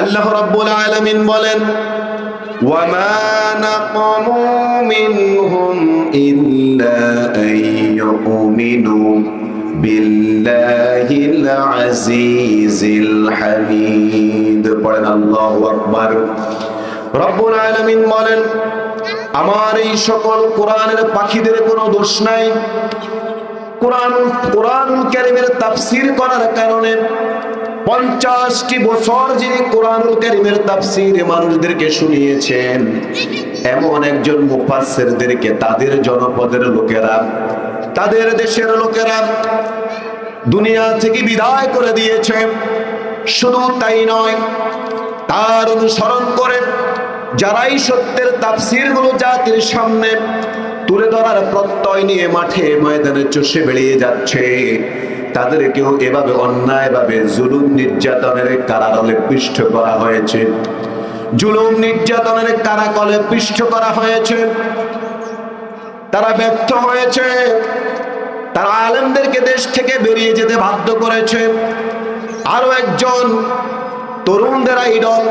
আল্লাহ রাব্বুল আলামিন বলেন, ওয়ামা নাকমু মিনহুম ইল্লা আইয়ুমিনু বিল্লাহিল আজিজিল হামিদ। পড়েন আল্লাহু আকবার। রব্বুল আলামিন বলেন, আমার এই সকল কোরআনের পাখিদের কোনো দোষ নাই। কোরআনুল কারীমের তাফসীর করার কারণে 50টি বছর যিনি কোরআনুল কারীমের তাফসীর মানুষদেরকে শুনিয়েছেন, এমন একজন মুফাসসিরদেরকে তাদের জনপদের লোকেরা, তাদের দেশের লোকেরা দুনিয়া থেকে বিদায় করে দিয়েছে। শুধু তাই নয়, তার অনুসরণ করে যারাই সত্যের তাফসীরগুলো জাতির সামনে তুলে ধরার প্রত্যয় নিয়ে মাঠে ময়দানে চষে বেরিয়ে যাচ্ছে, তাদেরকেও এভাবে অন্যায়ভাবে জুলুম নির্যাতনের কারাকলে পিষ্ট করা হয়েছে। জুলুম নির্যাতনের কারাকলে পিষ্ট করা হয়েছে। তারা ব্যর্থ হয়েছে। তারা আলেমদেরকে দেশ থেকে বেরিয়ে যেতে বাধ্য করেছে। আরো একজন তরুণদের আইডল,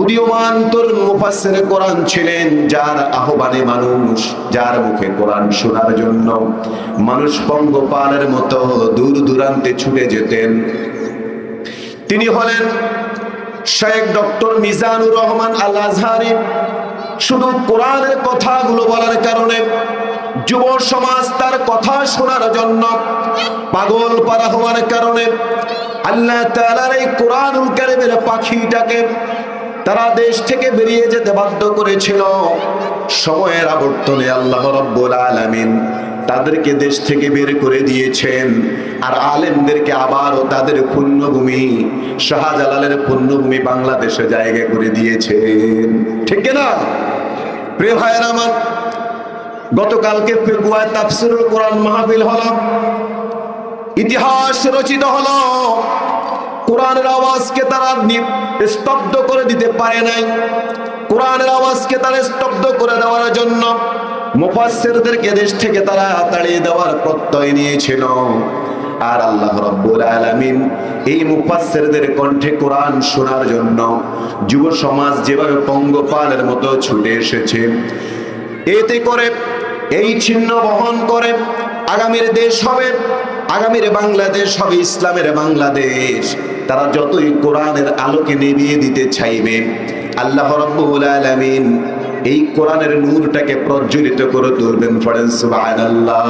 উদীয়মান তরুণ মুফাসসিরে কোরআন ছিলেন, যার আহ্বানে মানুষ, যার মুখে কোরআন শোনার জন্য মানুষ পঙ্গপালের মতো দূর দূরান্তে ছুটে যেতেন। তিনি হলেন শেখ ডক্টর মিজানুর রহমান আল আজহারি। শুধু কোরআনের কথাগুলো বলার কারণে যুব সমাজ তার কথা শোনার জন্য পাগল পারা হওয়ার কারণে আল্লাহ তাআলার এই কোরআনুল কারীমের পাখিটাকে তারা দেশ থেকে বেরিয়ে যেতে বাধ্য করেছিল। সময়ের আবর্তনে আল্লাহ রাব্বুল আলামিন তাদেরকে দেশ থেকে বের করে দিয়েছেন, আর আলেমদেরকে আবারও তাদের পুণ্যভূমি শাহজালালের পুণ্যভূমি বাংলাদেশে জায়গা করে দিয়েছেন। ঠিক না প্রিয় ভাইয়েরা আমার? গতকালকে ফেব্রুয়ারি তাফসীরুল কোরআন মাহফিল হলো, ইতিহাস রচিত হলো। কোরআনের আওয়াজকে তারা স্তব্ধ করে দিতে পারে নাই। কোরআনের আওয়াজকে তারা স্তব্ধ করে দেওয়ার জন্য মুফাসসিরদেরকে দেশ থেকে তারা তাড়িয়ে দেওয়ার প্রত্যয় নিয়েছিল। আর আল্লাহ রাব্বুল আলামিন এই মুফাসসিরদের কণ্ঠে কোরআন শোনার জন্য যুব সমাজ যেভাবে পঙ্গপালের মতো ছুটে এসেছে, এতে করে এই চিহ্ন বহন করে আগামীর দেশ হবে, আগামীর বাংলাদেশ হবে ইসলামের বাংলাদেশ। তারা যতই কোরআনের আলোকে নিভিয়ে দিতে চাইবে, আল্লাহ রাব্বুল আলামিন এই কোরআনের নূরটাকে প্রজ্বলিত করে তুলবেন। পড়েন সুবহানাল্লাহ।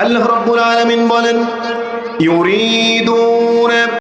আল্লাহ রাব্বুল আলামিন বলেন, ইউরিদুন